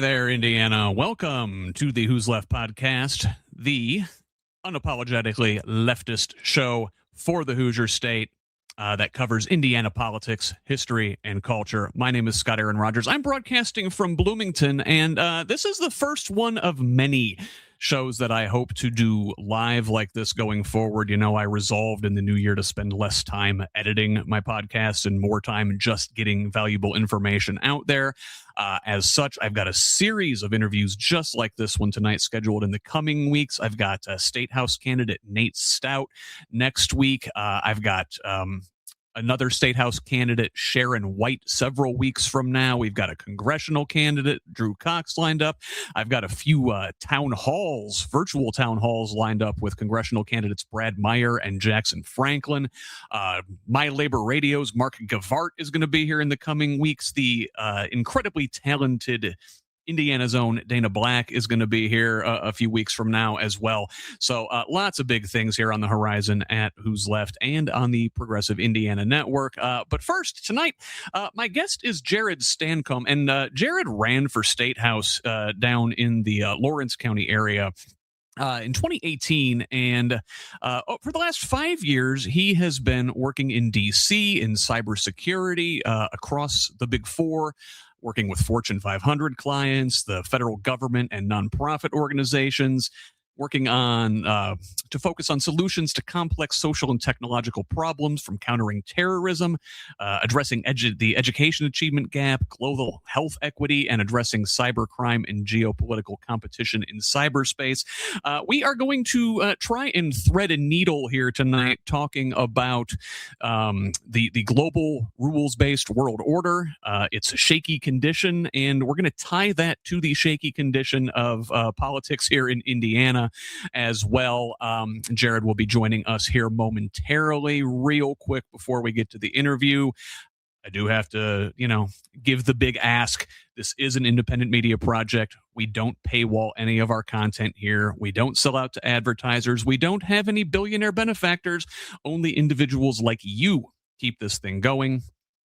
there, Indiana. Welcome to the Who's Left Podcast, the unapologetically leftist show for the Hoosier State that covers Indiana politics, history, and culture. My name is Scott Aaron Rogers. I'm broadcasting from Bloomington, and this is the first one of many shows that I hope to do live like this going forward. You know, I resolved in the new year to spend less time editing my podcast and more time just getting valuable information out there. As such, I've got a series of interviews just like this one tonight scheduled in the coming weeks. I've got statehouse candidate Nate Stout next week. I've got another statehouse candidate, Sharon, Wight, several weeks from now. We've got a congressional candidate, Drew Cox, lined up. I've got a few town halls, virtual town halls lined up with congressional candidates Brad Meyer and Jackson Franklin. My Labor Radio's Mark Gevaart is going to be here in the coming weeks. The incredibly talented Indiana's own Dana Black is going to be here a few weeks from now as well. So lots of big things here on the horizon at Who's Left and on the Progressive Indiana Network. But first, tonight, my guest is Jared Stancombe. And Jared ran for statehouse down in the Lawrence County area in 2018, and for the last 5 years, he has been working in D.C. in cybersecurity across the Big Four, working with Fortune 500 clients, the federal government, and nonprofit organizations, working on to focus on solutions to complex social and technological problems, from countering terrorism, addressing the education achievement gap, global health equity, and addressing cybercrime and geopolitical competition in cyberspace. We are going to try and thread a needle here tonight, talking about the global rules-based world order. It's a shaky condition, and we're going to tie that to the shaky condition of politics here in Indiana as well. Jared will be joining us here momentarily. Real quick before we get to the interview, I do have to, give the big ask. This is an independent media project. We don't paywall any of our content here. We don't sell out to advertisers. We don't have any billionaire benefactors. Only individuals like you keep this thing going.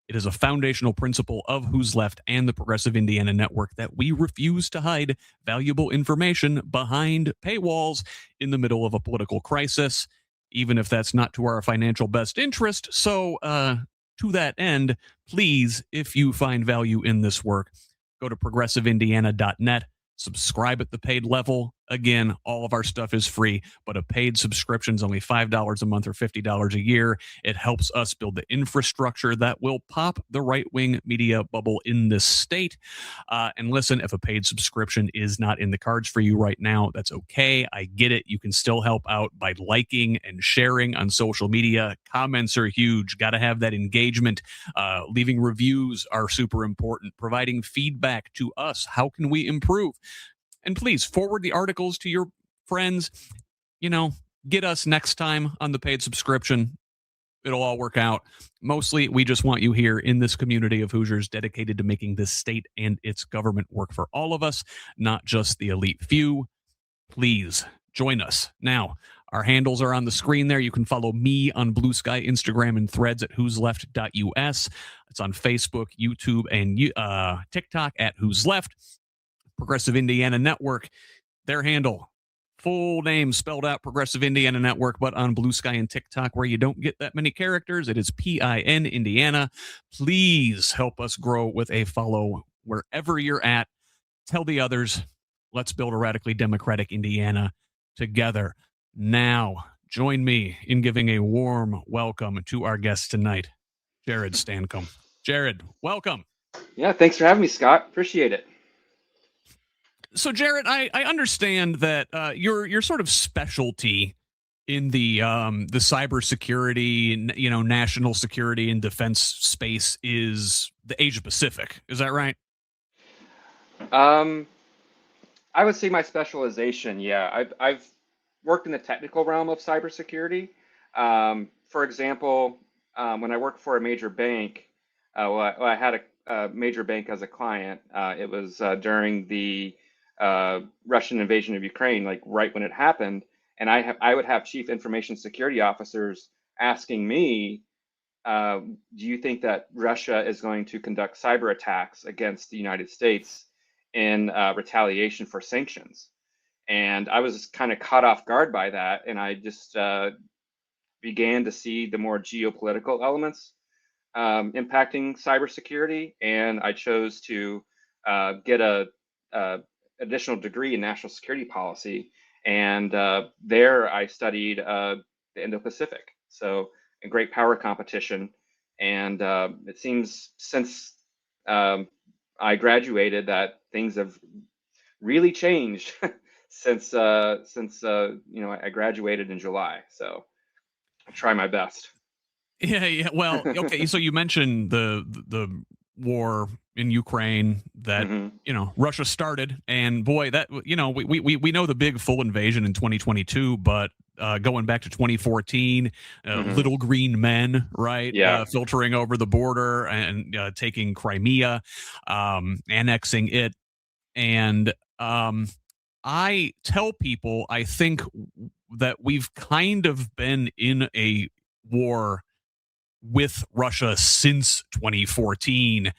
It is a foundational principle of Who's Left and the Progressive Indiana Network that we refuse to hide valuable information behind paywalls in the middle of a political crisis, even if that's not to our financial best interest. So, to that end, please, if you find value in this work, go to progressiveindiana.net. Subscribe at the paid level. Again, all of our stuff is free, but a paid subscription is only $5 a month or $50 a year. It helps us build the infrastructure that will pop the right-wing media bubble in this state. And listen, if a paid subscription is not in the cards for you right now, that's okay. I get it. You can still help out by liking and sharing on social media. Comments are huge. Got to have that engagement. Leaving reviews are super important. Providing feedback to us. How can we improve? And please forward the articles to your friends. Get us next time on the paid subscription. It'll all work out. Mostly, we just want you here in this community of Hoosiers dedicated to making this state and its government work for all of us, not just the elite few. Please join us. Now, our handles are on the screen there. You can follow me on Blue Sky, Instagram, and Threads at whosleft.us. It's on Facebook, YouTube, and TikTok at Who's Left. Progressive Indiana Network, their handle, full name spelled out, Progressive Indiana Network, but on Blue Sky and TikTok, where you don't get that many characters, it is PIN Indiana. Please help us grow with a follow wherever you're at. Tell the others. Let's build a radically democratic Indiana together. Now, join me in giving a warm welcome to our guest tonight, Jared Stancombe. Jared, welcome. Yeah, thanks for having me, Scott. Appreciate it. So, Jared, I understand that your sort of specialty in the cybersecurity, national security and defense space is the Asia Pacific. Is that right? I would say my specialization. Yeah, I've worked in the technical realm of cybersecurity. For example, when I worked for a major bank, I had a major bank as a client. It was during the Russian invasion of Ukraine, like right when it happened. And I would have chief information security officers asking me, do you think that Russia is going to conduct cyber attacks against the United States? in retaliation for sanctions. And I was kind of caught off guard by that, and I just began to see the more geopolitical elements impacting cybersecurity, and I chose to get a additional degree in national security policy, and there I studied the Indo-Pacific, so a great power competition, and it seems since I graduated that things have really changed since I graduated in July. So I try my best. Yeah. Well, okay. So you mentioned the war in Ukraine that Russia started, and boy, that we know the big full invasion in 2022, but going back to 2014, little green men, right? Yeah. Filtering over the border and taking Crimea, annexing it, and I tell people I think that we've kind of been in a war with Russia since 2014.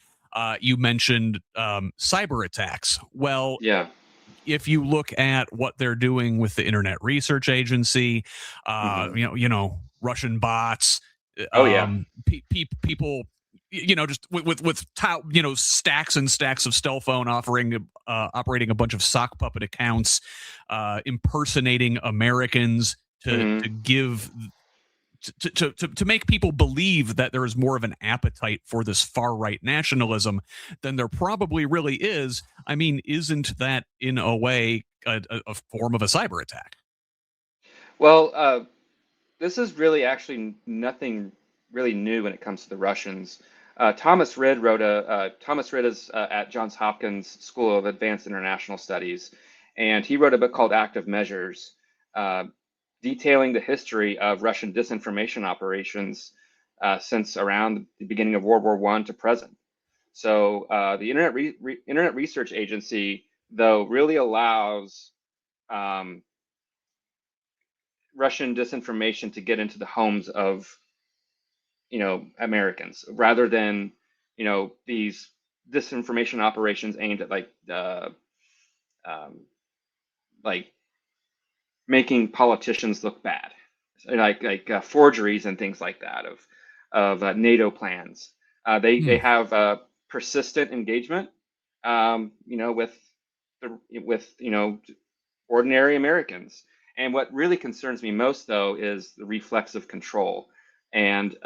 You mentioned cyber attacks. Well, yeah. If you look at what they're doing with the Internet Research Agency, Russian bots, Oh yeah. people, just with stacks and stacks of cell phone operating a bunch of sock puppet accounts, impersonating Americans to give. To make people believe that there is more of an appetite for this far right nationalism than there probably really is. I mean, isn't that in a way a form of a cyber attack? Well, this is really actually nothing really new when it comes to the Russians. Thomas Rid is at Johns Hopkins School of Advanced International Studies, and he wrote a book called Active Measures, detailing the history of Russian disinformation operations since around the beginning of World War I to present. So the Internet Research Agency, though, really allows Russian disinformation to get into the homes of Americans, rather than these disinformation operations aimed at like making politicians look bad, like forgeries and things like that of NATO plans. They have persistent engagement, with ordinary Americans. And what really concerns me most, though, is the reflexive control. And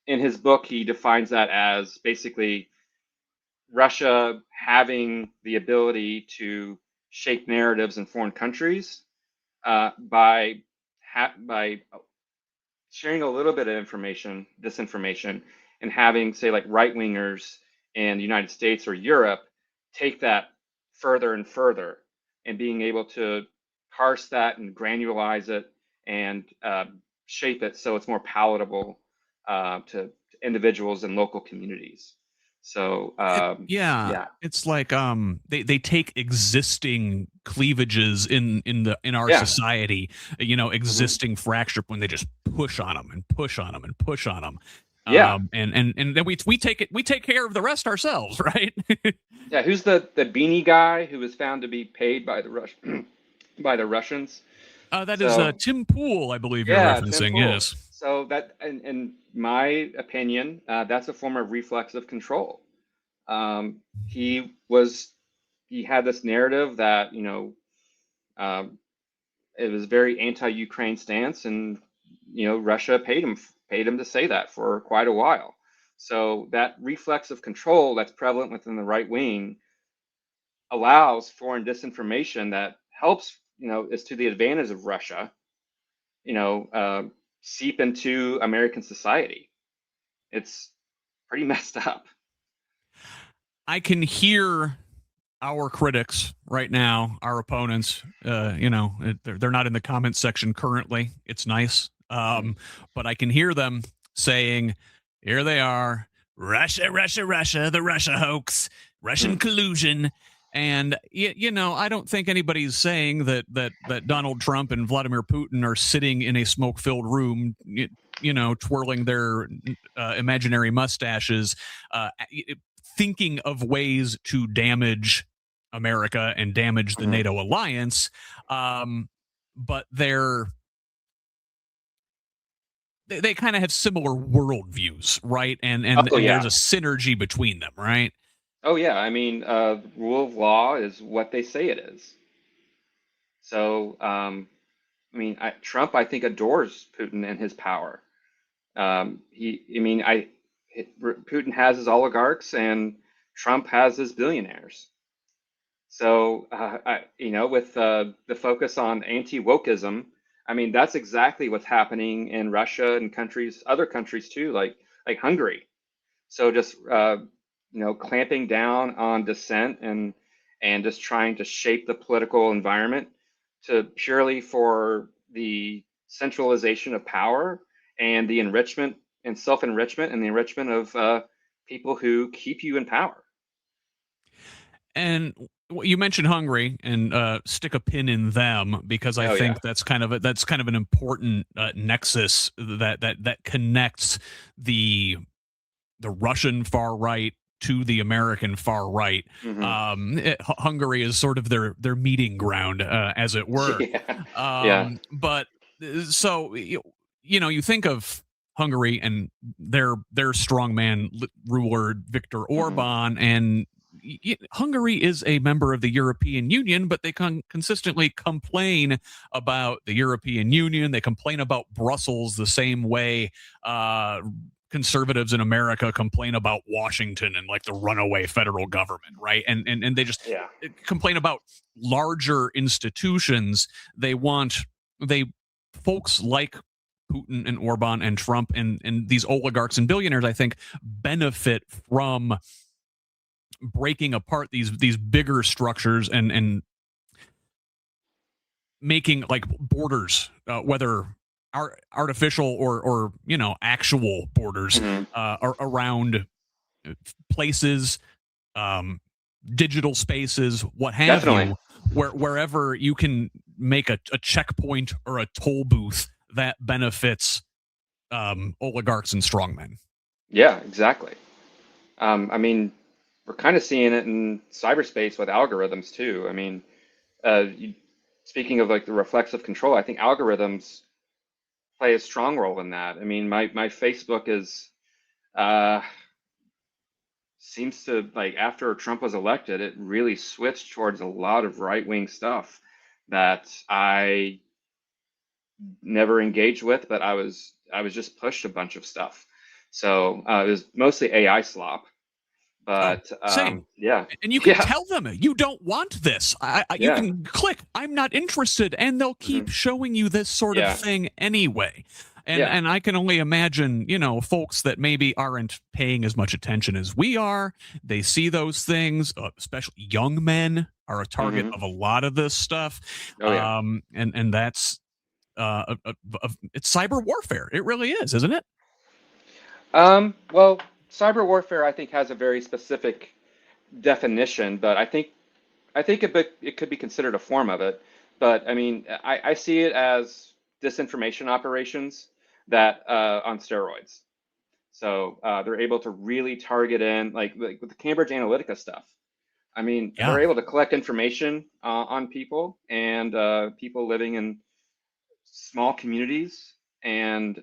in his book, he defines that as basically Russia having the ability to shape narratives in foreign countries by sharing a little bit of disinformation, and having, say, like right wingers in the United States or Europe take that further and further, and being able to parse that and granularize it and shape it so it's more palatable to individuals and local communities. So it's like they take existing cleavages in our society, existing fracture, when they just push on them and push on them and push on them. And then we take care of the rest ourselves, right? Yeah, who's the beanie guy who was found to be paid by the Russians? That is Tim Pool, I believe you're referencing. Yes. So that, in my opinion, that's a form of reflexive control. He had this narrative that it was very anti-Ukraine stance, and Russia paid him to say that for quite a while. So that reflexive control that's prevalent within the right wing allows foreign disinformation that helps, is to the advantage of Russia, seep into American society. It's pretty messed up. I can hear our critics right now, our opponents, they're not in the comments section currently. It's nice. But I can hear them saying, here they are, Russia, the Russia hoax, Russian collusion. And, I don't think anybody's saying that Donald Trump and Vladimir Putin are sitting in a smoke-filled room, twirling their imaginary mustaches, thinking of ways to damage America and damage the NATO alliance. But they kind of have similar worldviews, right? And there's a synergy between them, right? Oh yeah, I mean, rule of law is what they say it is. So, I mean, Trump, I think, adores Putin and his power. Putin has his oligarchs and Trump has his billionaires. So, with the focus on anti-wokeism, I mean, that's exactly what's happening in Russia and other countries too, like Hungary. So just clamping down on dissent and just trying to shape the political environment to purely for the centralization of power and the enrichment and self-enrichment and the enrichment of people who keep you in power. And you mentioned Hungary, and stick a pin in them because I think that's kind of an important nexus that connects the Russian far right to the American far right. Hungary is sort of their meeting ground, as it were. But so you think of Hungary and their strongman ruler Viktor Orban, and Hungary is a member of the European Union, but they consistently complain about the European Union. They complain about Brussels the same way conservatives in America complain about Washington and like the runaway federal government, right? And they just complain about larger institutions. Folks like Putin and Orban and Trump and these oligarchs and billionaires, I think, benefit from breaking apart these bigger structures and making like borders, whether artificial or actual borders around places, digital spaces, what have you, wherever you can make a checkpoint or a toll booth that benefits oligarchs and strongmen. Yeah, exactly. I mean, we're kind of seeing it in cyberspace with algorithms too. I mean, speaking of like the reflexive control, I think algorithms play a strong role in that. I mean, my Facebook is seems to, like, after Trump was elected, it really switched towards a lot of right-wing stuff that I never engaged with, but I was just pushed a bunch of stuff. So it was mostly AI slop. But same. Yeah, and you can tell them you don't want this. You can click I'm not interested, and they'll keep showing you this sort of thing anyway. And I can only imagine, folks that maybe aren't paying as much attention as we are. They see those things, especially young men are a target of a lot of this stuff. And that's it's cyber warfare. It really is, isn't it? Well, cyber warfare, I think, has a very specific definition, but I think it could be considered a form of it. But I mean, I see it as disinformation operations that on steroids. So they're able to really target in, like with the Cambridge Analytica stuff. I mean, they're able to collect information on people and people living in small communities and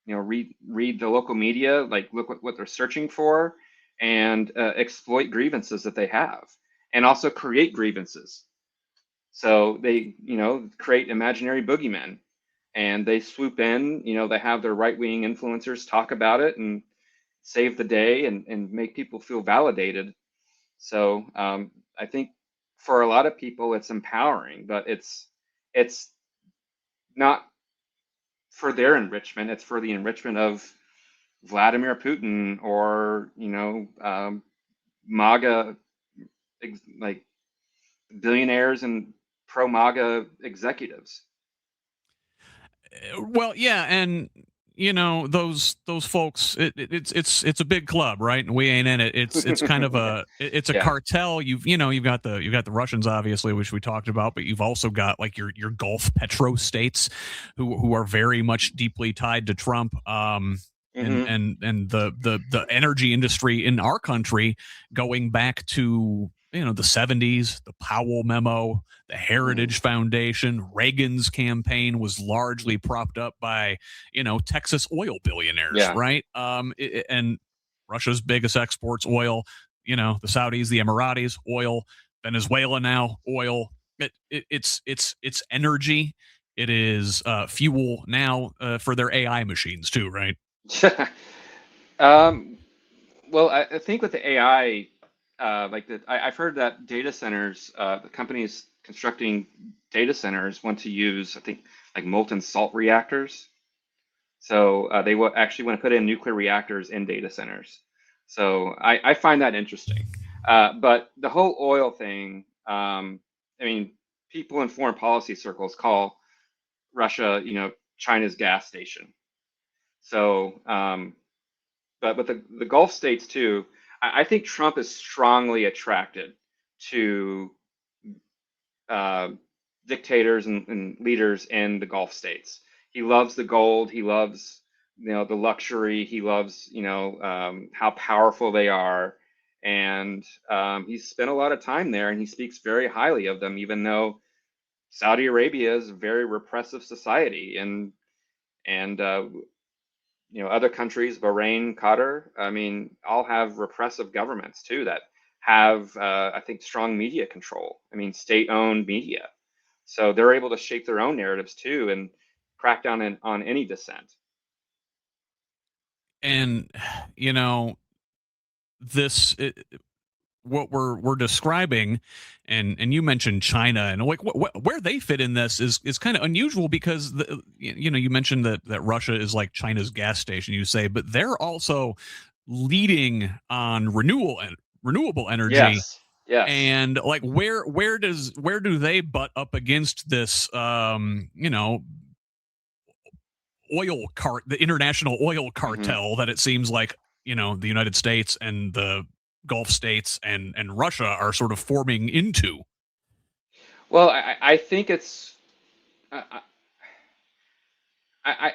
read the local media, like look what they're searching for, and exploit grievances that they have, and also create grievances. So they create imaginary boogeymen, and they swoop in. They have their right-wing influencers talk about it and save the day and make people feel validated. So I think for a lot of people it's empowering, but it's not for their enrichment. It's for the enrichment of Vladimir Putin or MAGA, like billionaires and pro MAGA executives. Well, yeah, and those folks, it's a big club, right? And we ain't in it. It's kind of a cartel. You've got the Russians, obviously, which we talked about, but you've also got like your Gulf petro states who are very much deeply tied to Trump. And the energy industry in our country going back to the 70s, the Powell memo, the Heritage Foundation, Reagan's campaign was largely propped up by, Texas oil billionaires, Yeah. right? And Russia's biggest exports oil, the Saudis, the Emiratis, oil, Venezuela now, oil. It's energy. It is fuel now for their AI machines too, right? Well, I think with the AI, I've heard that data centers, the companies constructing data centers want to use, I think, like molten salt reactors. So they will actually want to put in nuclear reactors in data centers. So I find that interesting. But the whole oil thing, I mean, people in foreign policy circles call Russia, China's gas station. So, but with the Gulf states too, I think Trump is strongly attracted to dictators and leaders in the Gulf states. He loves the gold. He loves, the luxury. He loves, how powerful they are. And he's spent a lot of time there, and he speaks very highly of them, even though Saudi Arabia is a very repressive society, and other countries, Bahrain, Qatar, I mean, all have repressive governments too that have, I think, strong media control. I mean, state-owned media. So they're able to shape their own narratives too and crack down on any dissent. And this what we're describing, and you mentioned China, and like where they fit in this is kind of unusual, because you mentioned that Russia is like China's gas station, you say, but they're also leading on renewable energy. Yes. Yes. And like where do they butt up against this the international oil cartel that it seems like the United States and the Gulf states and Russia are sort of forming into? Well, I think it's I,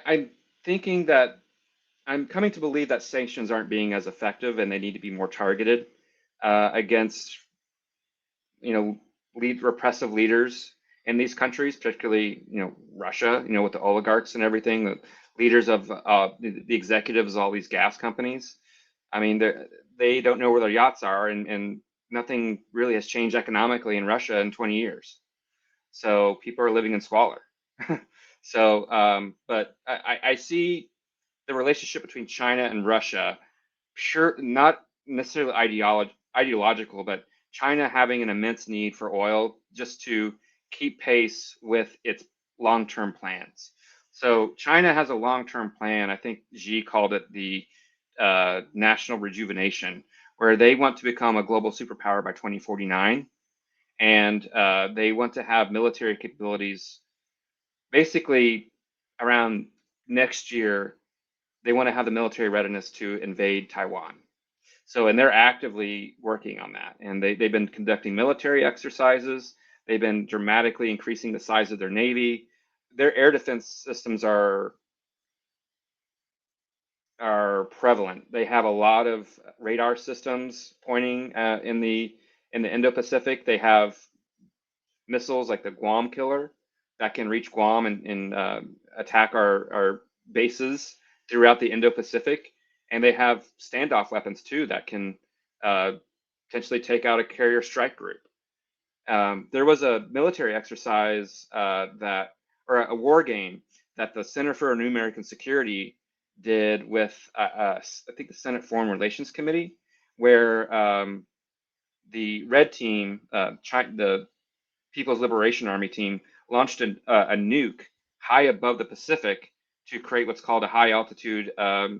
I'm thinking that I'm coming to believe that sanctions aren't being as effective, and they need to be more targeted against lead repressive leaders in these countries, particularly Russia, with the oligarchs and everything, the leaders of the executives of all these gas companies. I mean, they don't know where their yachts are, and nothing really has changed economically in Russia in 20 years. So people are living in squalor. So, but I see the relationship between China and Russia, sure, not necessarily ideological, but China having an immense need for oil just to keep pace with its long-term plans. So China has a long-term plan. I think Xi called it the national rejuvenation, where they want to become a global superpower by 2049, and they want to have military capabilities basically around next year. They want to have the military readiness to invade Taiwan. So, and they're actively working on that. And they've been conducting military exercises. They've been dramatically increasing the size of their Navy. Their air defense systems are prevalent. They have a lot of radar systems pointing in the Indo-Pacific. They have missiles like the Guam killer that can reach Guam and attack our bases throughout the Indo-Pacific. And they have standoff weapons too that can potentially take out a carrier strike group. There was a military exercise or a war game that the Center for New American Security did with, I think, the Senate Foreign Relations Committee, where the Red Team, the People's Liberation Army team, launched a nuke high above the Pacific to create what's called a high altitude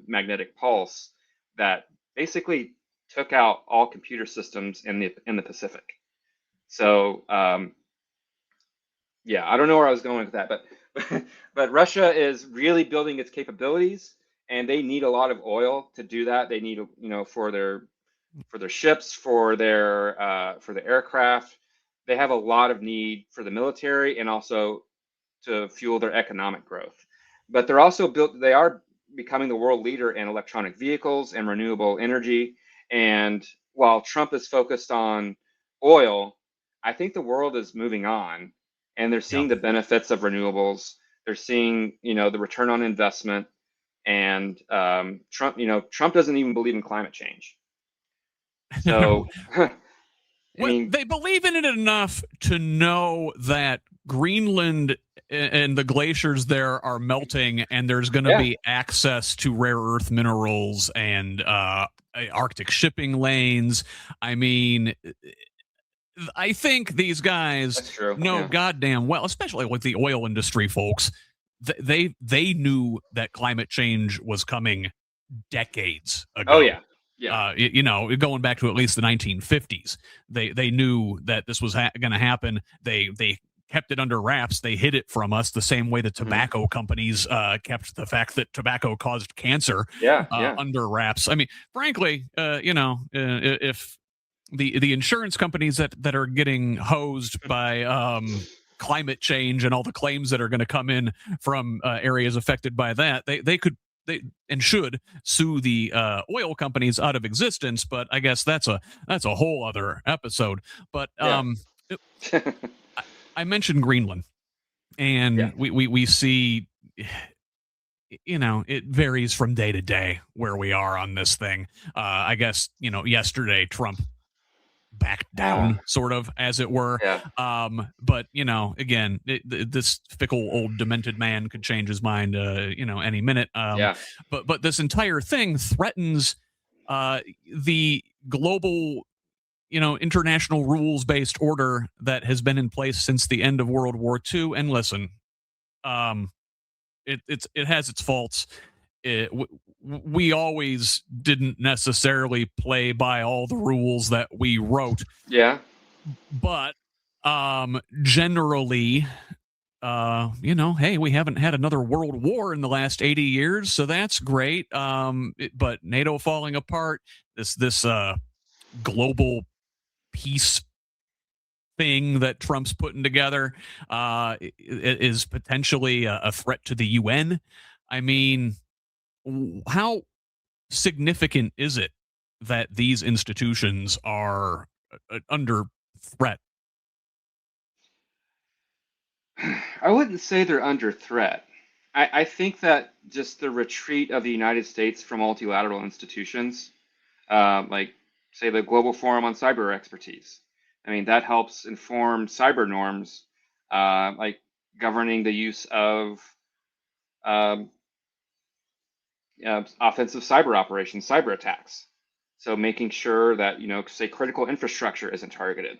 magnetic pulse that basically took out all computer systems in the Pacific. So yeah, I don't know where I was going with that, but Russia is really building its capabilities, and they need a lot of oil to do that. They need, for their ships, for their aircraft. They have a lot of need for the military and also to fuel their economic growth. But they are becoming the world leader in electronic vehicles and renewable energy. And while Trump is focused on oil, I think the world is moving on, and they're Yeah. seeing the benefits of renewables. They're seeing, the return on investment, and Trump doesn't even believe in climate change. So, I Well, mean, they believe in it enough to know that Greenland and the glaciers there are melting, and there's going to yeah, be access to rare earth minerals and Arctic shipping lanes. I mean, I think these guys that's true. know Yeah. goddamn well, especially with the oil industry folks. They knew that climate change was coming decades Oh ago. yeah. Yeah. Going back to at least the 1950s, they knew that this was going to happen. They kept it under wraps. They hid it from us the same way the Mhm. tobacco companies kept the fact that tobacco caused cancer Yeah. Yeah. under wraps. I mean, frankly, if the insurance companies that are getting hosed by climate change and all the claims that are going to come in from areas affected by that, they could they and should sue the oil companies out of existence. But I guess that's a whole other episode. But Yeah. I mentioned Greenland, Yeah. and we see, it varies from day to day where we are on this thing. I guess yesterday Trump backed down, sort of, as it were. Yeah. But again, this fickle old demented man could change his mind, any minute. Yeah. But this entire thing threatens the global, international rules based order that has been in place since the end of World War II. And listen, um, it has its faults. We always didn't necessarily play by all the rules that we wrote, Yeah. but generally, hey, we haven't had another world war in the last 80 years, so that's great. But NATO falling apart, this global peace thing that Trump's putting together is potentially a threat to the UN. I mean, how significant is it that these institutions are under threat? I wouldn't say they're under threat. I think that just the retreat of the United States from multilateral institutions, like, say, the Global Forum on Cyber Expertise, I mean, that helps inform cyber norms, like governing the use of um, offensive cyber operations, cyber attacks. So making sure that, say, critical infrastructure isn't targeted,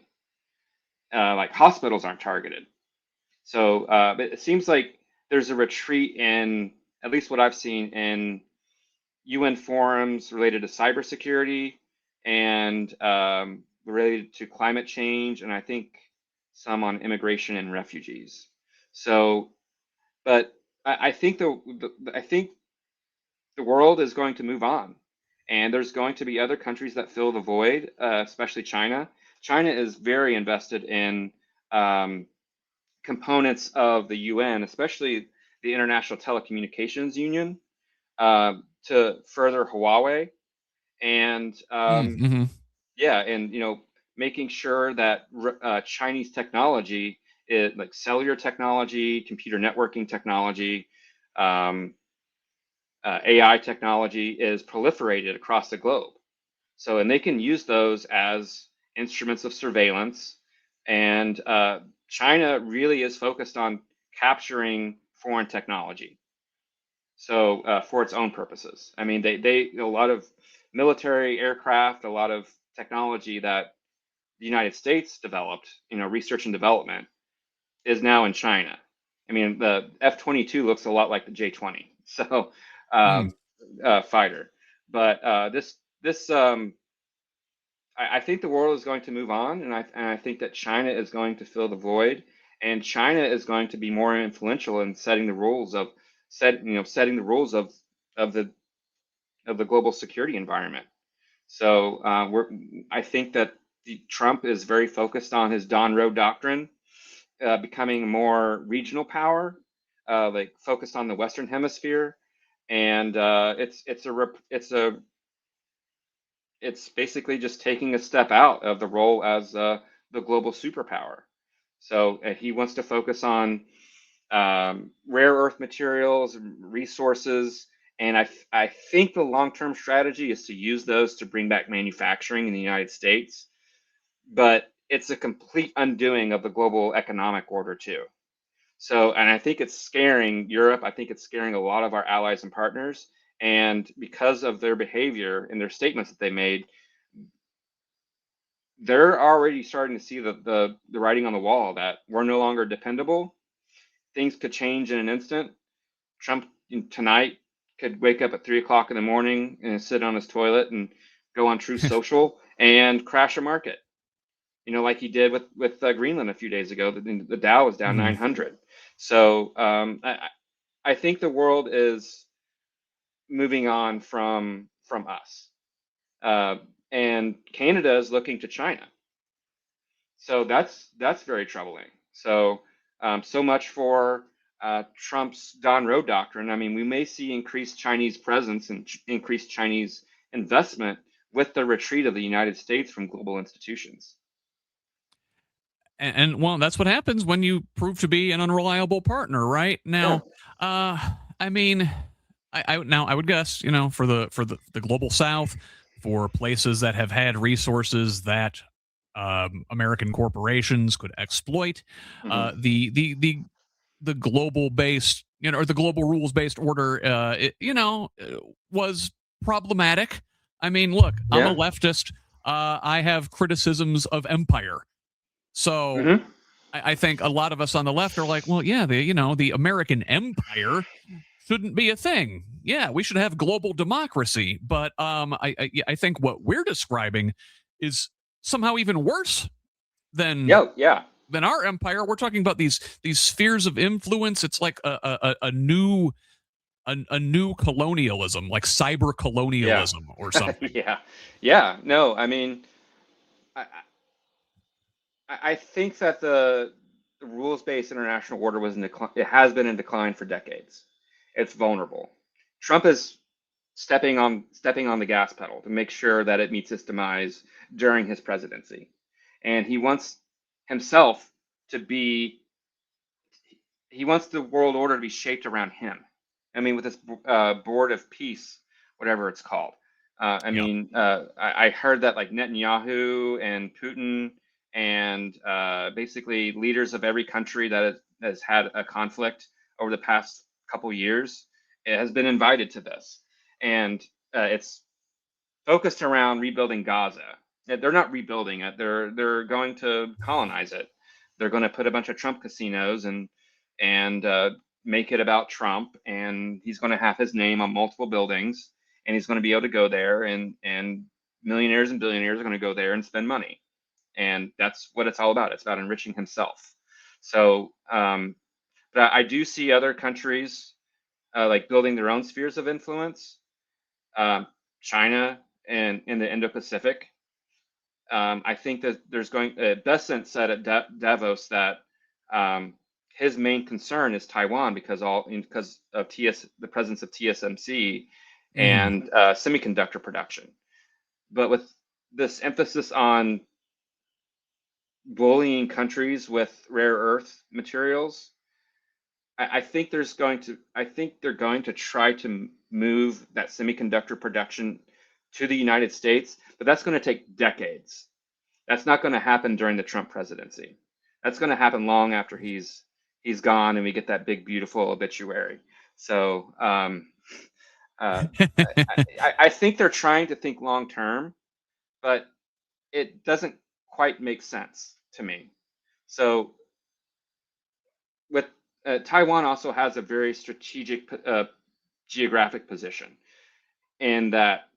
like hospitals aren't targeted. So but it seems like there's a retreat in, at least what I've seen, in UN forums related to cybersecurity and related to climate change, and I think some on immigration and refugees. So, but I think I think the world is going to move on, and there's going to be other countries that fill the void, especially China. China is very invested in components of the UN, especially the International Telecommunications Union, to further Huawei, and Mm-hmm. yeah, and making sure that Chinese technology, like cellular technology, computer networking technology, um, AI technology, is proliferated across the globe. So, and they can use those as instruments of surveillance. And China really is focused on capturing foreign technology. So for its own purposes. I mean, they a lot of military aircraft, a lot of technology that the United States developed, research and development, is now in China. I mean, the F-22 looks a lot like the J-20, so Mm. fighter. But this I think the world is going to move on, and I think that China is going to fill the void, and China is going to be more influential in setting the rules of setting the rules of the of the global security environment. So I think that Trump is very focused on his Don Road doctrine, becoming more regional power, like focused on the Western Hemisphere, and it's basically just taking a step out of the role as the global superpower. So he wants to focus on rare earth materials, resources, and I think the long-term strategy is to use those to bring back manufacturing in the United States. But it's a complete undoing of the global economic order too. So, and I think it's scaring Europe. I think it's scaring a lot of our allies and partners. And because of their behavior and their statements that they made, they're already starting to see the writing on the wall that we're no longer dependable. Things could change in an instant. Trump tonight could wake up at 3 o'clock in the morning and sit on his toilet and go on Truth Social and crash a market. Like he did with Greenland a few days ago. The Dow was down 900. So I think the world is moving on from us, and Canada is looking to China. So that's very troubling. So so much for Trump's Don Road doctrine. I mean, we may see increased Chinese presence and increased Chinese investment with the retreat of the United States from global institutions. And well, that's what happens when you prove to be an unreliable partner, right? Now, I mean, I would guess, for the global South, for places that have had resources that American corporations could exploit, the global based, or the global rules based order, was problematic. I mean, look, I'm a leftist. I have criticisms of empire. So I think a lot of us on the left are like, well, yeah, the American empire shouldn't be a thing. Yeah, we should have global democracy. But I think what we're describing is somehow even worse than our empire. We're talking about these spheres of influence. It's like a new colonialism, like cyber colonialism or something. No, I mean, I think that the rules-based international order was in decline. It has been in decline for decades. It's vulnerable. Trump is stepping on the gas pedal to make sure that it meets its demise during his presidency, and he wants himself to be. He wants the world order to be shaped around him. I mean, with this board of peace, whatever it's called. I heard that like Netanyahu and Putin and basically leaders of every country that has had a conflict over the past couple years, it has been invited to this, and it's focused around rebuilding Gaza. They're not rebuilding it; they're going to colonize it. They're going to put a bunch of Trump casinos and make it about Trump, and he's going to have his name on multiple buildings, and he's going to be able to go there, and millionaires and billionaires are going to go there and spend money. And that's what it's all about. It's about enriching himself. So, but I do see other countries like building their own spheres of influence. China and in the Indo-Pacific. I think that there's Bessent said at Davos that his main concern is Taiwan because of the presence of TSMC and semiconductor production. But with this emphasis on bullying countries with rare earth materials, I think they're going to try to move that semiconductor production to the United States, but that's going to take decades. That's not going to happen during the Trump presidency. That's going to happen long after he's gone and we get that big beautiful obituary. So I think they're trying to think long term, but it doesn't quite make sense to me. So with Taiwan also has a very strategic geographic position in that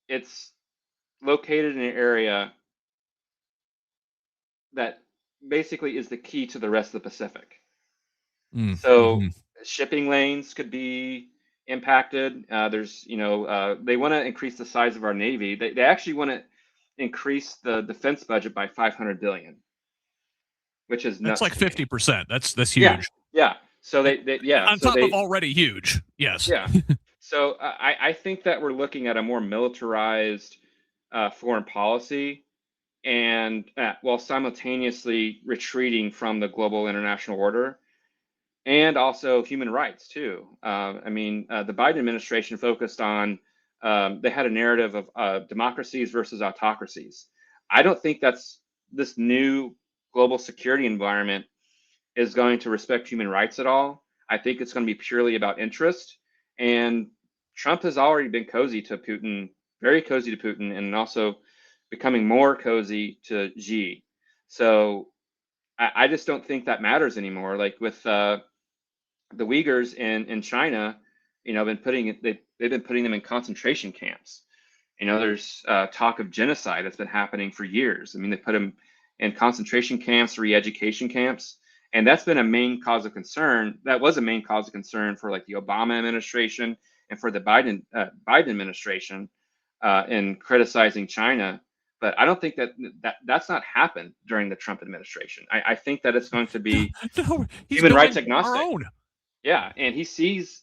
it's located in an area that basically is the key to the rest of the Pacific. So shipping lanes could be impacted. There's, they want to increase the size of our Navy. They actually want to increase the defense budget by $500 billion, which is nuts. That's like 50%. That's huge. Yeah. So they on top of already huge. Yes. Yeah. So I think that we're looking at a more militarized foreign policy and while simultaneously retreating from the global international order and also human rights too. The Biden administration focused on they had a narrative of democracies versus autocracies. I don't think that's this new global security environment is going to respect human rights at all. I think it's going to be purely about interest. And Trump has already been cozy to Putin, very cozy to Putin, and also becoming more cozy to Xi. So I just don't think that matters anymore. Like with the Uyghurs in China, they've been putting them in concentration camps. There's talk of genocide that's been happening for years. I mean, they put them in concentration camps, re-education camps, and that's been a main cause of concern. That was a main cause of concern for like the Obama administration and for the Biden administration in criticizing China. But I don't think that's not happened during the Trump administration. I think that it's going to be No, he's human rights building our agnostic. own. Yeah, and he sees.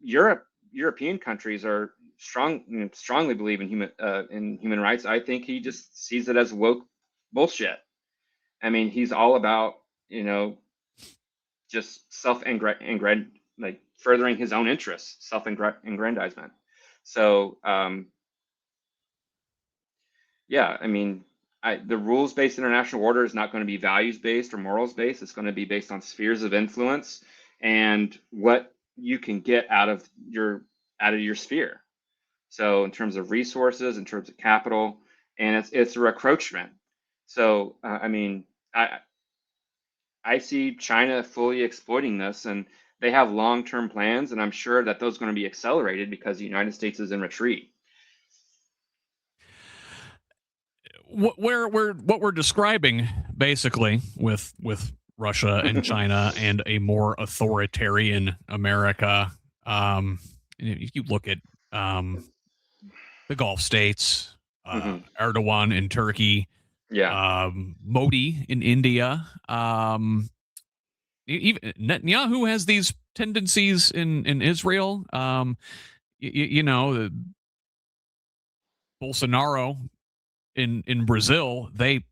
European countries are strongly believe in human rights. I think he just sees it as woke bullshit. I mean, he's all about just like furthering his own interests, self-aggrandizement. So yeah, I mean, the rules-based international order is not going to be values-based or morals-based. It's going to be based on spheres of influence and what you can get out of your sphere. So in terms of resources, in terms of capital, and it's a recroachment. So I see China fully exploiting this, and they have long-term plans, and I'm sure that those are going to be accelerated because the United States is in retreat. What we're describing basically with Russia and China and a more authoritarian America. If you look at the Gulf states, Erdogan in Turkey, Modi in India, even Netanyahu has these tendencies in Israel. Bolsonaro in Brazil, they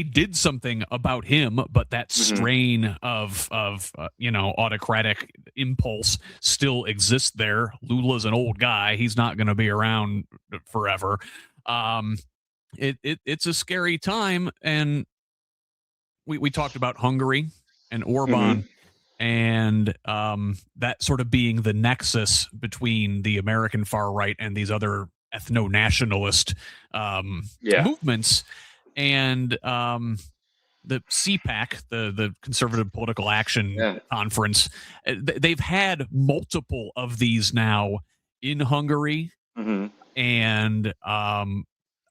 did something about him, but that strain of autocratic impulse still exists there. Lula's an old guy; he's not going to be around forever. It's a scary time, and we talked about Hungary and Orban. And that sort of being the nexus between the American far right and these other ethno-nationalist movements, and the CPAC, the Conservative Political Action Conference. They've had multiple of these now in Hungary, and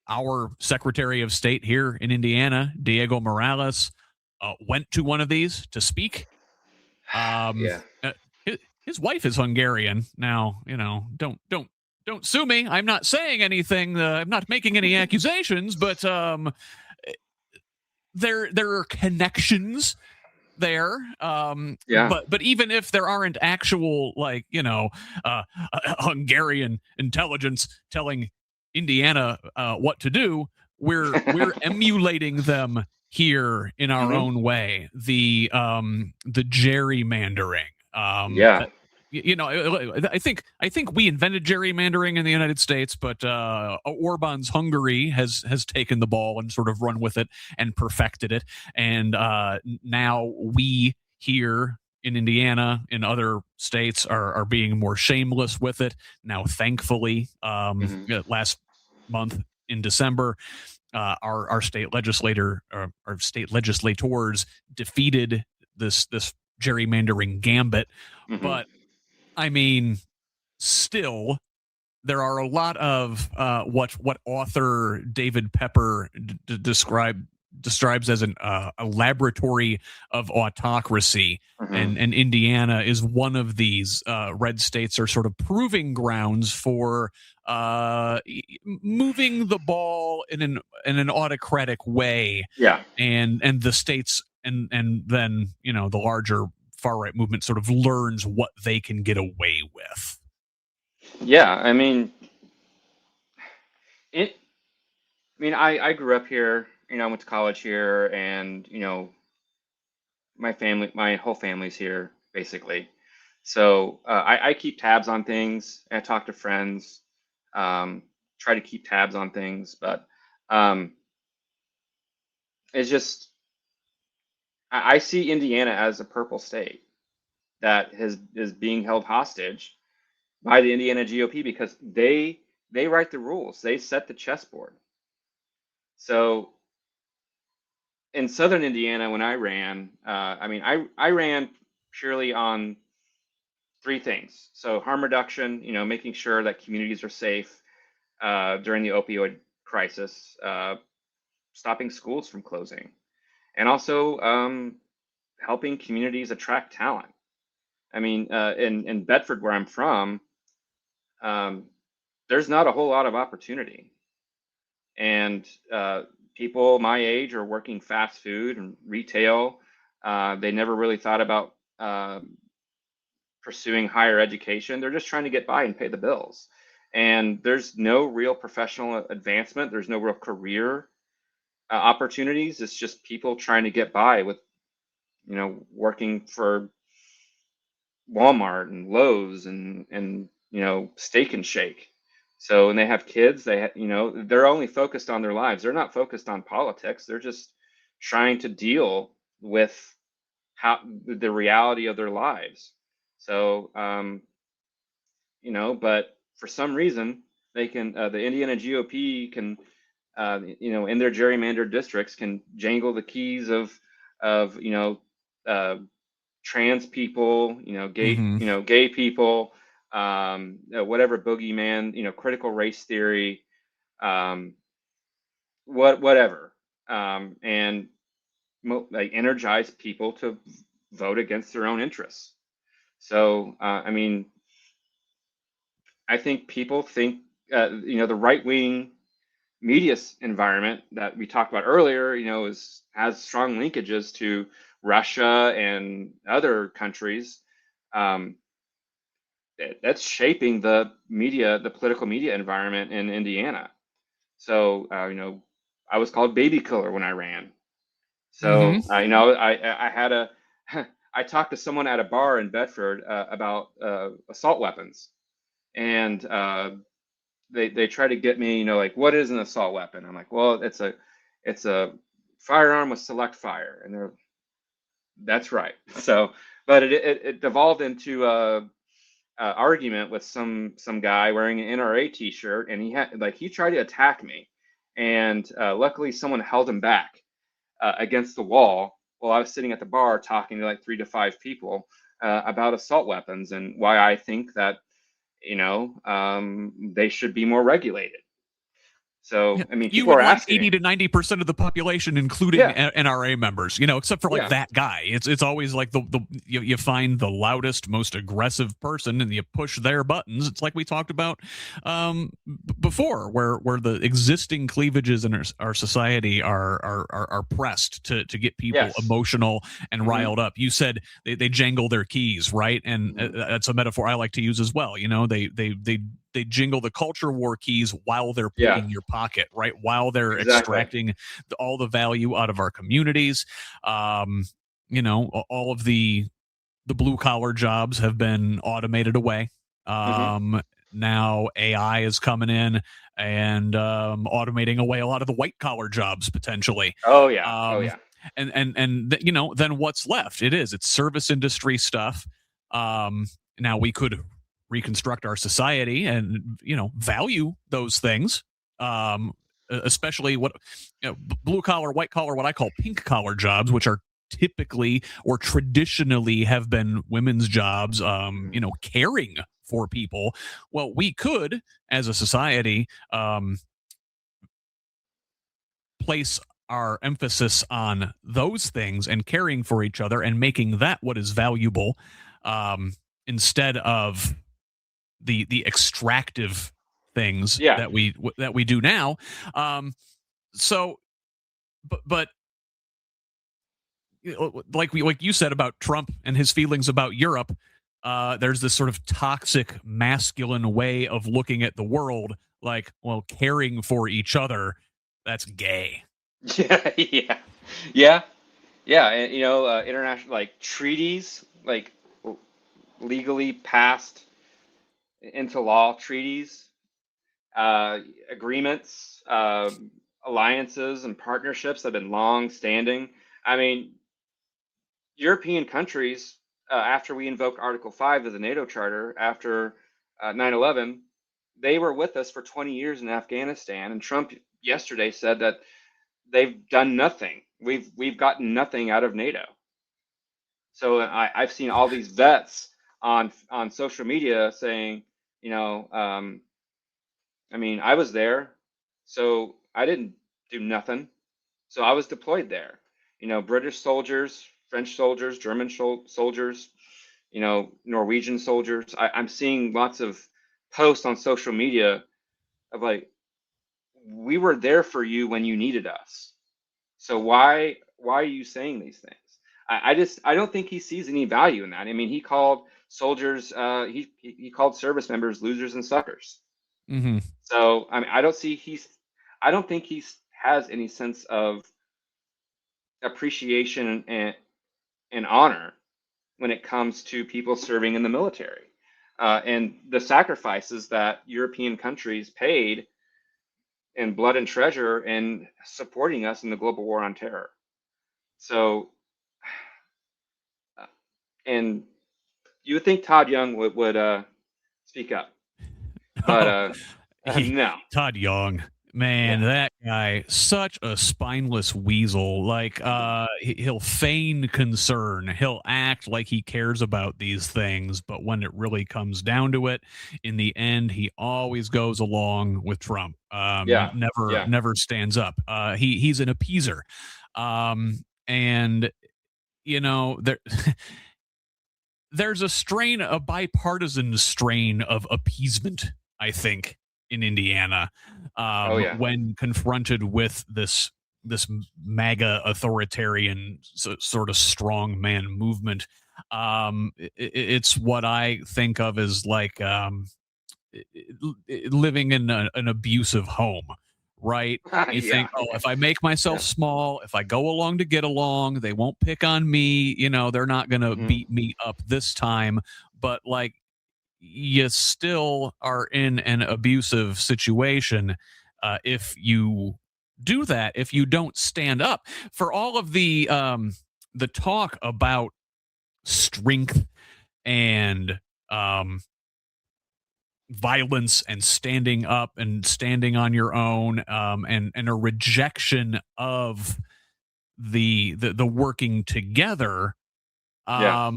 our Secretary of State here in Indiana, Diego Morales, went to one of these to speak. His wife is Hungarian. Now, don't sue me. I'm not saying anything. I'm not making any accusations, but there are connections there. But even if there aren't actual Hungarian intelligence telling Indiana what to do, we're emulating them here in our own way. The gerrymandering. I think we invented gerrymandering in the United States, but Orban's Hungary has taken the ball and sort of run with it and perfected it. And now we here in Indiana, in other states, are being more shameless with it. Now, thankfully, last month in December, our state legislators defeated this gerrymandering gambit. But I mean, still, there are a lot of what author David Pepper describes as a laboratory of autocracy, and Indiana is one of these. Red states are sort of proving grounds for moving the ball in an autocratic way. And the states and then the larger far right movement sort of learns what they can get away with. Yeah, I mean, mean, I grew up here, I went to college here, and, my whole family's here, basically. So I keep tabs on things. I talk to friends, um, try to keep tabs on things, but um, it's just, I see Indiana as a purple state that is being held hostage by the Indiana GOP because they write the rules. They set the chessboard. So in southern Indiana, when I ran, I ran purely on three things. So harm reduction, making sure that communities are safe during the opioid crisis, stopping schools from closing, and also helping communities attract talent. I mean, in Bedford, where I'm from, um, there's not a whole lot of opportunity. And people my age are working fast food and retail. They never really thought about pursuing higher education. They're just trying to get by and pay the bills. And there's no real professional advancement. There's no real career opportunities. It's just people trying to get by with, working for Walmart and Lowe's and Steak and Shake. So when they have kids, they're only focused on their lives. They're not focused on politics. They're just trying to deal with how the reality of their lives. So but for some reason they can the Indiana GOP can in their gerrymandered districts can jangle the keys of trans people, Mm-hmm. gay people, whatever boogeyman, critical race theory, um, whatever, and like energize people to vote against their own interests. So, I think people think, the right wing media environment that we talked about earlier, has strong linkages to Russia and other countries. Um, that's shaping the political media environment in Indiana. So, I was called baby killer when I ran. Mm-hmm. So, I had a, I talked to someone at a bar in Bedford about assault weapons, and they try to get me, like, what is an assault weapon? I'm like, well, it's a firearm with select fire, and that's right. So, but it devolved into argument with some guy wearing an NRA T-shirt, and he tried to attack me, and luckily someone held him back against the wall while I was sitting at the bar talking to like 3 to 5 people about assault weapons and why I think that they should be more regulated. Yeah. So I mean, You people would are like asking 80 me, to 90% of the population, including yeah, NRA members, except for like yeah, that guy. It's always like you find the loudest, most aggressive person and you push their buttons. It's like we talked about before, where the existing cleavages in our society are pressed to get people yes, emotional and mm-hmm, riled up. You said they jangle their keys, right? And mm-hmm. that's a metaphor I like to use as well. They jingle the culture war keys while they're Yeah, picking your pocket, right? While they're exactly, extracting all the value out of our communities. All of the blue collar jobs have been automated away. mm-hmm. Now AI is coming in and automating away a lot of the white collar jobs potentially. Oh yeah, oh Um, yeah, then what's left? It's service industry stuff. Now we could reconstruct our society and value those things, especially what blue collar, white collar, what I call pink collar jobs, which are typically or traditionally have been women's jobs, caring for people. Well, we could as a society place our emphasis on those things and caring for each other and making that what is valuable, instead of the extractive things yeah, that we do now. So, but like you said about Trump and his feelings about Europe, there's this sort of toxic masculine way of looking at the world, like, well, caring for each other That's gay. Yeah, yeah, yeah, yeah. And international like treaties, like legally passed into law treaties, uh, agreements, alliances, and partnerships that have been long standing. I mean, European countries, after we invoked Article 5 of the NATO Charter after 9/11, they were with us for 20 years in Afghanistan. And Trump yesterday said that they've done nothing. We've gotten nothing out of NATO. So I've seen all these vets on social media saying, you know, I mean, I was there, so I didn't do nothing. So I was deployed there. British soldiers, French soldiers, German soldiers, Norwegian soldiers. I'm seeing lots of posts on social media of like, we were there for you when you needed us. So why are you saying these things? I don't think he sees any value in that. I mean, he called soldiers, he called service members losers and suckers. Mm-hmm. So I mean, I don't think he has any sense of appreciation and honor when it comes to people serving in the military, and the sacrifices that European countries paid in blood and treasure in supporting us in the global war on terror. So, and you would think Todd Young would speak up, but Oh, no. Todd Young, man, Yeah. that guy, such a spineless weasel. Like, he'll feign concern. He'll act like he cares about these things, but when it really comes down to it, in the end, he always goes along with Trump. Yeah. Yeah. Never stands up. He's an appeaser. And there there's a bipartisan strain of appeasement, I think, in Indiana, Oh yeah. when confronted with this MAGA authoritarian sort of strongman movement. It's what I think of as like living in an abusive home, right? You Yeah. think, oh, if I make myself Yeah. small, if I go along to get along, they won't pick on me. They're not going to Hmm. beat me up this time. But like, you still are in an abusive situation if you do that. If you don't stand up for all of the talk about strength and um, violence and standing up and standing on your own, and a rejection of the working together. Yeah.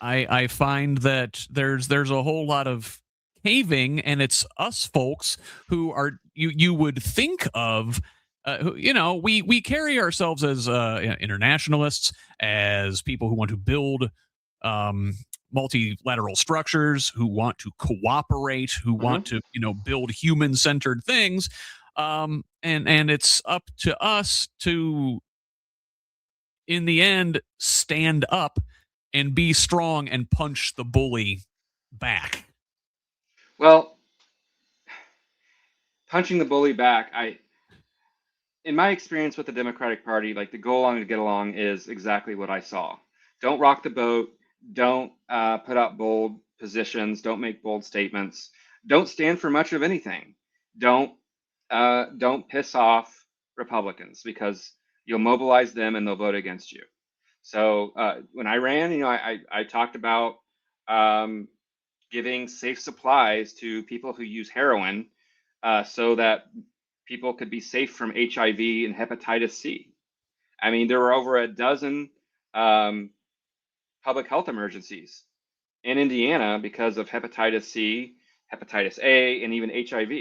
I find that there's a whole lot of caving, and it's us folks who are you would think of. We carry ourselves as internationalists, as people who want to build um, multilateral structures, who want to cooperate, who want Hmm. to build human centered things, and it's up to us to, in the end, stand up and be strong and punch the bully back. Well, punching the bully back, in my experience with the Democratic Party, like the go along to get along is exactly what I saw. Don't rock the boat. Don't put out bold positions. Don't make bold statements. Don't stand for much of anything. Don't don't piss off Republicans, because you'll mobilize them and they'll vote against you. So when I ran, I talked about um, giving safe supplies to people who use heroin, so that people could be safe from HIV and hepatitis C. I mean, there were over a dozen um, public health emergencies in Indiana because of hepatitis C, hepatitis A, and even HIV.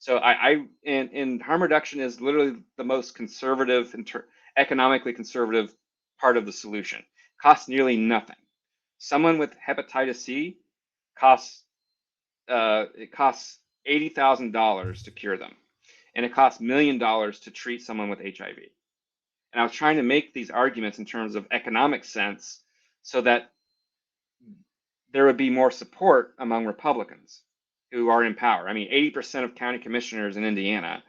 So and harm reduction is literally the most conservative, economically conservative part of the solution. Costs nearly nothing. Someone with hepatitis C costs it costs $80,000 to cure them, and it costs $1 million to treat someone with HIV. And I was trying to make these arguments in terms of economic sense, so that there would be more support among Republicans who are in power. I mean, 80% of county commissioners in Indiana,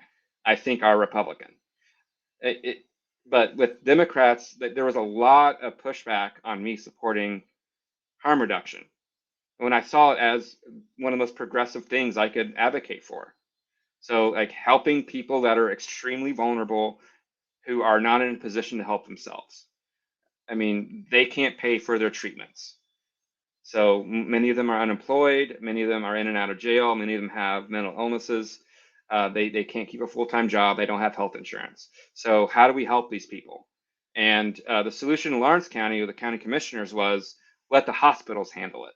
I think are Republican. But with Democrats, there was a lot of pushback on me supporting harm reduction when I saw it as one of the most progressive things I could advocate for. So like helping people that are extremely vulnerable who are not in a position to help themselves. I mean, they can't pay for their treatments. So many of them are unemployed. Many of them are in and out of jail. Many of them have mental illnesses. They can't keep a full-time job. They don't have health insurance. So how do we help these people? And the solution in Lawrence County with the county commissioners was let the hospitals handle it.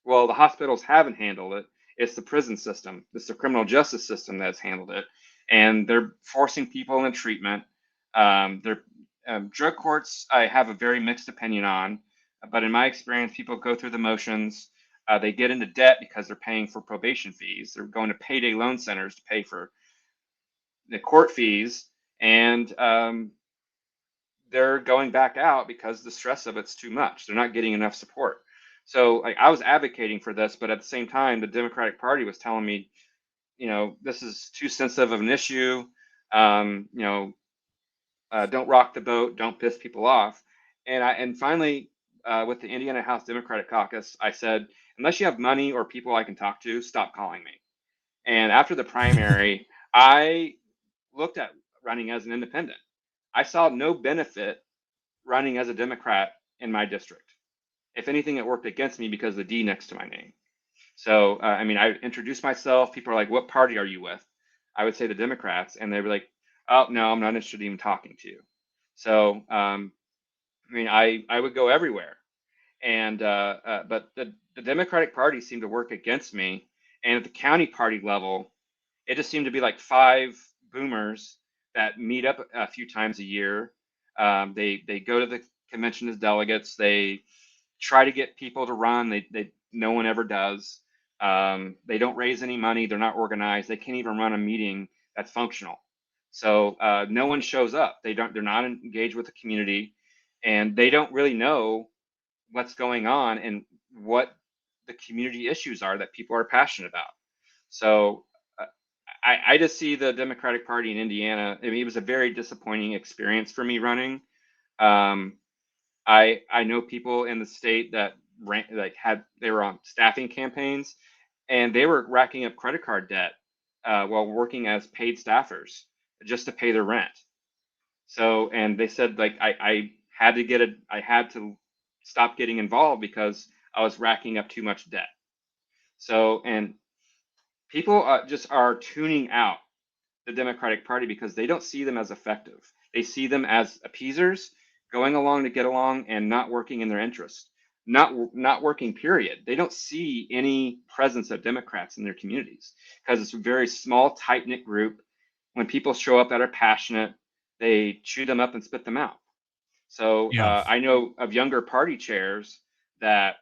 Well, the hospitals haven't handled it. It's the prison system. It's the criminal justice system that's handled it. And they're forcing people in treatment. Drug courts, I have a very mixed opinion on. But in my experience, people go through the motions. They get into debt because they're paying for probation fees. They're going to payday loan centers to pay for the court fees. And they're going back out because the stress of it's too much. They're not getting enough support. So like, I was advocating for this, but at the same time, the Democratic Party was telling me, this is too sensitive of an issue. Don't rock the boat. Don't piss people off. And finally, with the Indiana House Democratic Caucus, I said, unless you have money or people I can talk to, stop calling me. And after the primary, I looked at running as an independent. I saw no benefit running as a Democrat in my district. If anything, it worked against me because of the D next to my name. So, I introduced myself. People are like, what party are you with? I would say the Democrats. And they were like, oh, no, I'm not interested in even talking to you. So, I would go everywhere. And but the Democratic Party seemed to work against me. And at the county party level, it just seemed to be like 5 boomers that meet up a few times a year. They go to the convention as delegates. They try to get people to run. No one ever does. They don't raise any money. They're not organized. They can't even run a meeting that's functional. So no one shows up. They're not engaged with the community, and they don't really know what's going on and what the community issues are that people are passionate about. So I just see the Democratic Party in Indiana. I mean, it was a very disappointing experience for me running. I know people in the state that they were on staffing campaigns, and they were racking up credit card debt while working as paid staffers just to pay their rent. So, and they said like I had to stop getting involved because I was racking up too much debt. So, and people just are tuning out the Democratic Party because they don't see them as effective. They see them as appeasers, going along to get along and not working in their interest, not working, period. They don't see any presence of Democrats in their communities because it's a very small, tight-knit group. When people show up that are passionate, they chew them up and spit them out. So I know of younger party chairs that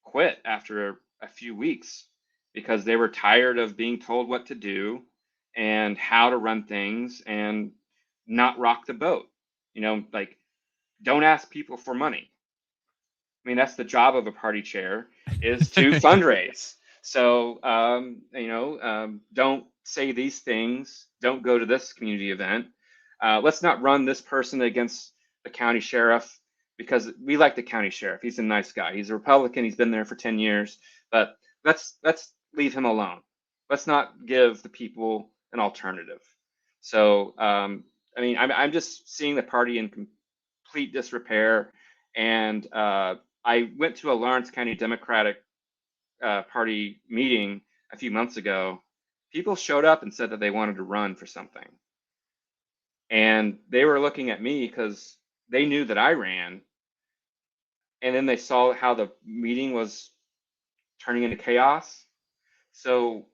quit after a few weeks because they were tired of being told what to do and how to run things and not rock the boat. Like, don't ask people for money. I mean, that's the job of a party chair, is to fundraise. So, don't say these things. Don't go to this community event. Let's not run this person against the county sheriff because we like the county sheriff. He's a nice guy. He's a Republican. He's been there for 10 years. But let's leave him alone. Let's not give the people an alternative. So, I'm just seeing the party in complete disrepair. And I went to a Lawrence County Democratic Party meeting a few months ago. People showed up and said that they wanted to run for something. And they were looking at me because they knew that I ran. And then they saw how the meeting was turning into chaos. So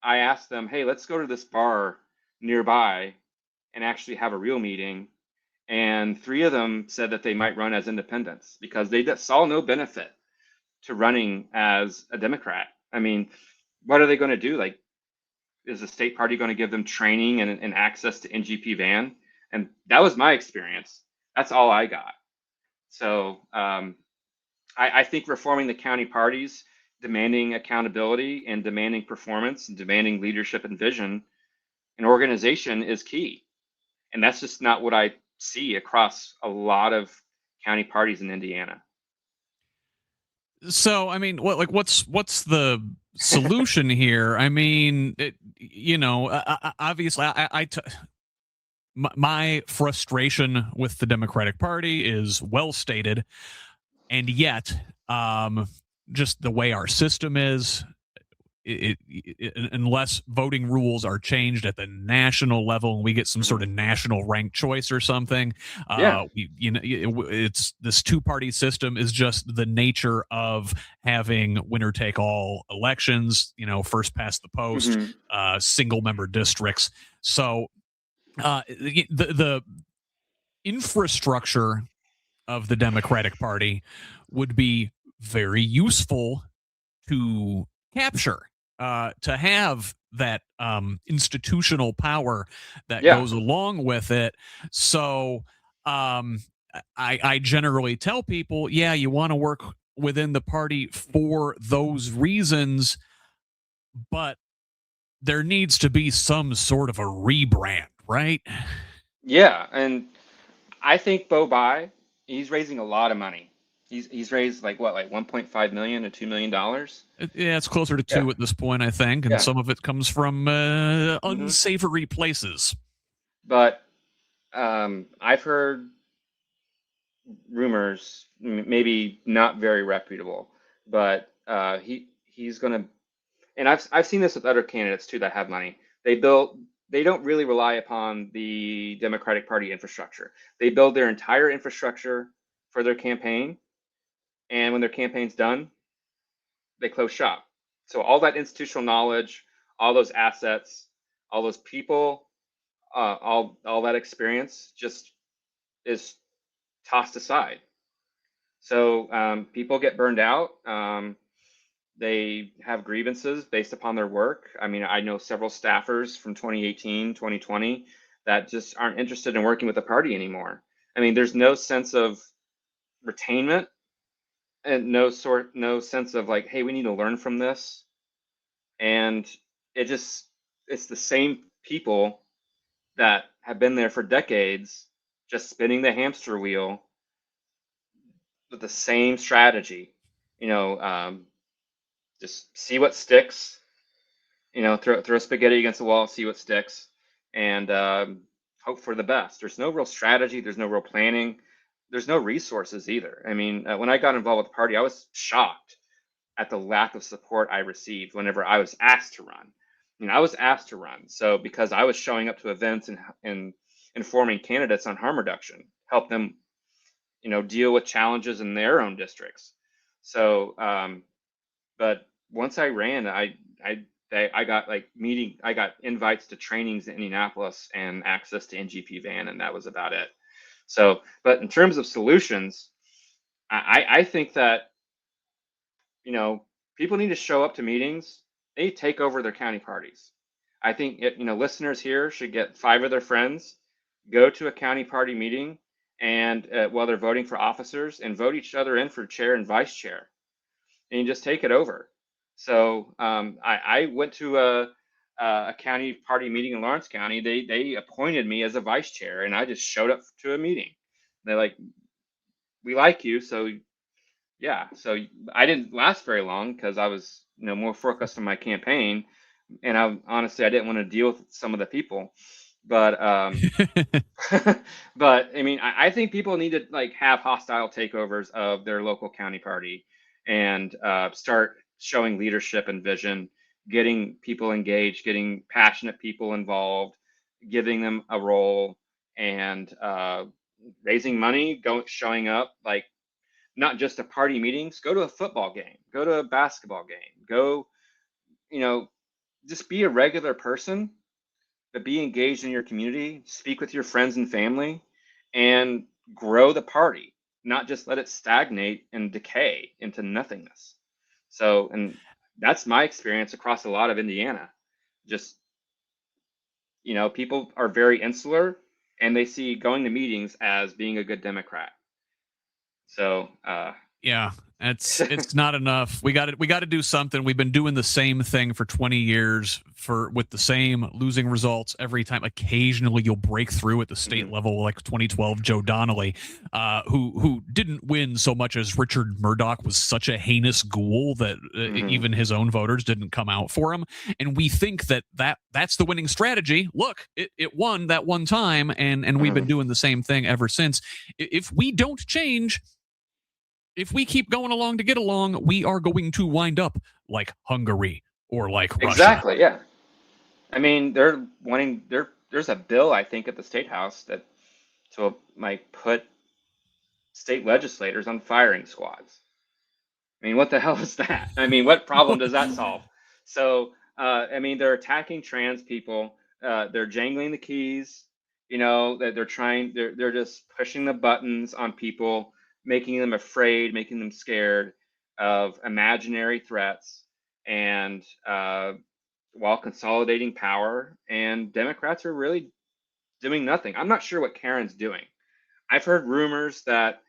I asked them, hey, let's go to this bar nearby and actually have a real meeting. And 3 of them said that they might run as independents because they saw no benefit to running as a Democrat. I mean, what are they going to do? Like, is the state party going to give them training and access to NGP van? And that was my experience. That's all I got. So I think reforming the county parties, demanding accountability and demanding performance and demanding leadership and vision, and organization is key. And that's just not what I see across a lot of county parties in Indiana. So, I mean, what's the solution here? I mean, obviously, my frustration with the Democratic Party is well stated, and yet, just the way our system is, unless voting rules are changed at the national level and we get some sort of national ranked choice or something, Yeah. it's this two-party system is just the nature of having winner-take-all elections. First past the post, single-member districts. So the infrastructure of the Democratic Party would be very useful to capture, to have that institutional power that Yeah. goes along with it. So I generally tell people, yeah, you want to work within the party for those reasons, but there needs to be some sort of a rebrand, right? Yeah. And I think Bo Bai, he's raising a lot of money. He's raised like what, like 1.5 million to $2 million. Yeah, it's closer to Yeah. two at this point, I think, and Yeah. some of it comes from unsavory places. But I've heard rumors, maybe not very reputable, but he's gonna, and I've seen this with other candidates too that have money. They don't really rely upon the Democratic Party infrastructure. They build their entire infrastructure for their campaign, and when their campaign's done, they close shop. So all that institutional knowledge, all those assets, all those people, all that experience just is tossed aside. So people get burned out. They have grievances based upon their work. I mean, I know several staffers from 2018, 2020 that just aren't interested in working with the party anymore. I mean, there's no sense of retainment and no sense of like, hey, we need to learn from this. And it's the same people that have been there for decades, just spinning the hamster wheel with the same strategy. You know, just see what sticks. Throw spaghetti against the wall, see what sticks, and hope for the best. There's no real strategy. There's no real planning. There's no resources either. I mean, when I got involved with the party, I was shocked at the lack of support I received whenever I was asked to run. I was asked to run, so because I was showing up to events and informing candidates on harm reduction, help them, deal with challenges in their own districts. So, but once I ran, I got I got invites to trainings in Indianapolis and access to NGP van, and that was about it. So, but in terms of solutions, I think that, people need to show up to meetings. They take over their county parties. I think listeners here should get 5 of their friends, go to a county party meeting, and while they're voting for officers, and vote each other in for chair and vice chair, and you just take it over. So I went to a county party meeting in Lawrence County. They appointed me as a vice chair, and I just showed up to a meeting. They're like, "We like you," so yeah. So I didn't last very long because I was, more focused on my campaign, and I didn't want to deal with some of the people. But but I mean, I think people need to like have hostile takeovers of their local county party, and start showing leadership and vision, getting people engaged, getting passionate people involved, giving them a role, and raising money, showing up, like not just to party meetings. Go to a football game, go to a basketball game, go, you know, just be a regular person, but be engaged in your community, speak with your friends and family, and grow the party, not just let it stagnate and decay into nothingness. So, and that's my experience across a lot of Indiana. Just, people are very insular, and they see going to meetings as being a good Democrat. So, Yeah. It's not enough. We got to do something. We've been doing the same thing for 20 years with the same losing results every time. Occasionally you'll break through at the state level, like 2012 Joe Donnelly, who didn't win so much as Richard Murdoch was such a heinous ghoul that even his own voters didn't come out for him. And we think that's the winning strategy. Look, it won that one time, and we've been doing the same thing ever since. If we don't change, if we keep going along to get along, we are going to wind up like Hungary or like Russia. Exactly, yeah. I mean, they're wanting there's a bill, I think, at the state house that might put state legislators on firing squads. I mean, what the hell is that? I mean, what problem does that solve? So, I mean, they're attacking trans people. They're jangling the keys. You know, they're just pushing the buttons on people, making them afraid, making them scared of imaginary threats, and while consolidating power. And Democrats are really doing nothing. I'm not sure what Karen's doing. I've heard rumors that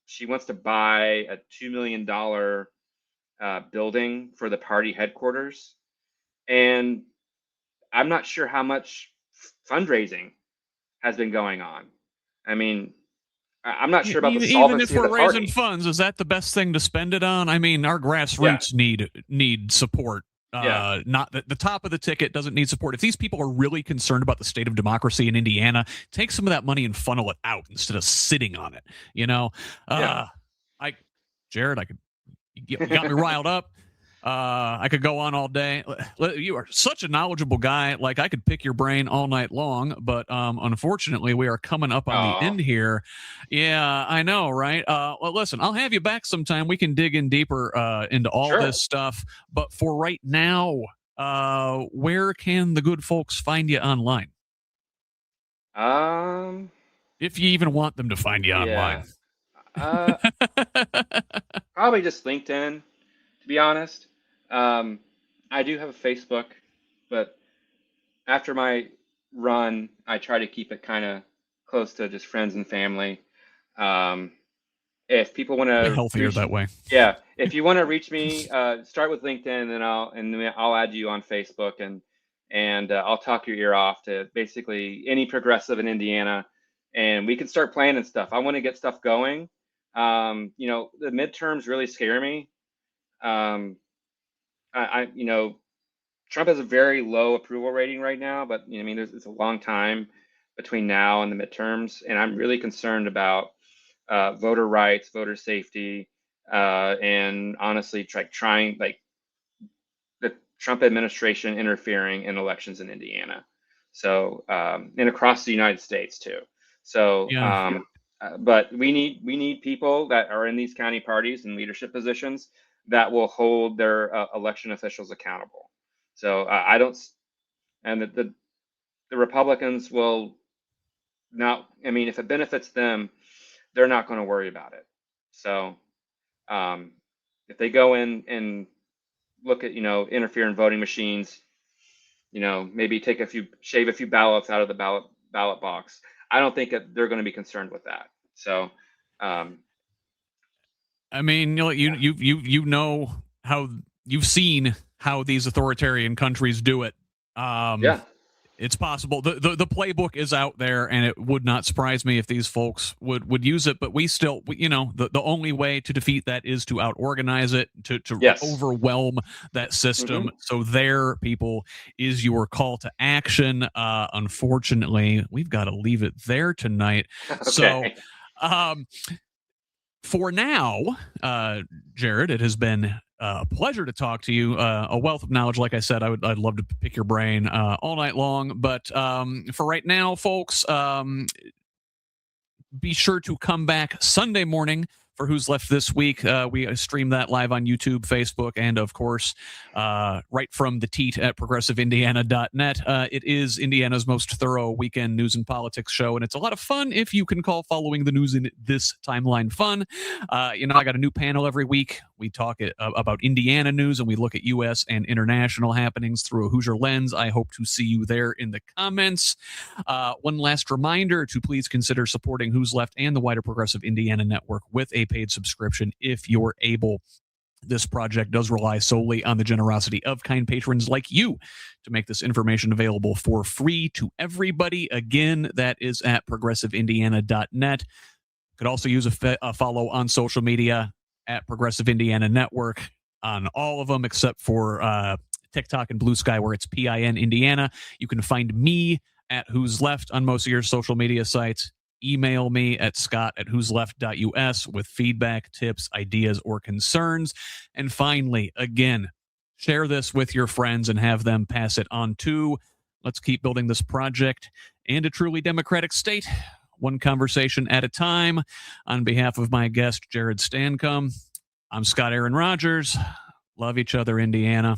she wants to buy a $2 million building for the party headquarters. And I'm not sure how much fundraising has been going on. I mean, I'm not sure about the solvency of the party. Even if we're raising funds, is that the best thing to spend it on? I mean, our grassroots need support. Not the top of the ticket doesn't need support. If these people are really concerned about the state of democracy in Indiana, take some of that money and funnel it out instead of sitting on it. You know, Jared, you got me riled up. I could go on all day. You are such a knowledgeable guy. Like, I could pick your brain all night long, but unfortunately, we are coming up on the end here. Yeah, I know, right? Well, listen, I'll have you back sometime. We can dig in deeper into all this stuff. But for right now, where can the good folks find you online? If you even want them to find you online. Probably just LinkedIn, to be honest. I do have a Facebook, but after my run, I try to keep it kind of close to just friends and family. If people want to healthier that way. Yeah. If you want to reach me, start with LinkedIn, and then I'll add you on Facebook, and I'll talk your ear off to basically any progressive in Indiana, and we can start planning stuff. I want to get stuff going. You know, the midterms really scare me. You know, Trump has a very low approval rating right now, but I mean, it's a long time between now and the midterms, and I'm really concerned about voter rights, voter safety, and honestly, trying the Trump administration interfering in elections in Indiana, so and across the United States too. So, but we need people that are in these county parties and leadership positions that will hold their election officials accountable. So I don't, and the Republicans will not. I mean, if it benefits them, they're not going to worry about it. So if they go in and look at, interfere in voting machines, maybe shave a few ballots out of the ballot box, I don't think that they're going to be concerned with that. So. I mean, you know how you've seen how these authoritarian countries do it. It's possible. The playbook is out there, and it would not surprise me if these folks would use it. But we still, the only way to defeat that is to out-organize it, to overwhelm that system. So there, people, is your call to action. Unfortunately, we've got to leave it there tonight. Okay. So, for now, Jared, it has been a pleasure to talk to you. A wealth of knowledge. Like I said, I'd love to pick your brain all night long. But for right now, folks, be sure to come back Sunday morning for Who's Left This Week. We stream that live on YouTube, Facebook, and, of course, right from the teat at progressiveindiana.net. It is Indiana's most thorough weekend news and politics show, and it's a lot of fun if you can call following the news in this timeline fun. I got a new panel every week. We talk about Indiana news, and we look at U.S. and international happenings through a Hoosier lens. I hope to see you there in the comments. One last reminder to please consider supporting Who's Left and the wider Progressive Indiana Network with a a paid subscription if you're able. This project does rely solely on the generosity of kind patrons like you to make this information available for free to everybody. Again, that is at progressiveindiana.net. Could also use a follow on social media at Progressive Indiana Network on all of them except for TikTok and Blue Sky, where it's PIN Indiana. You can find me at Who's Left on most of your social media sites. Email me at scott@whosleft.us with feedback, tips, ideas, or concerns. And finally, again, share this with your friends and have them pass it on too. Let's keep building this project and a truly democratic state, one conversation at a time. On behalf of my guest, Jared Stancombe, I'm Scott Aaron Rogers. Love each other, Indiana.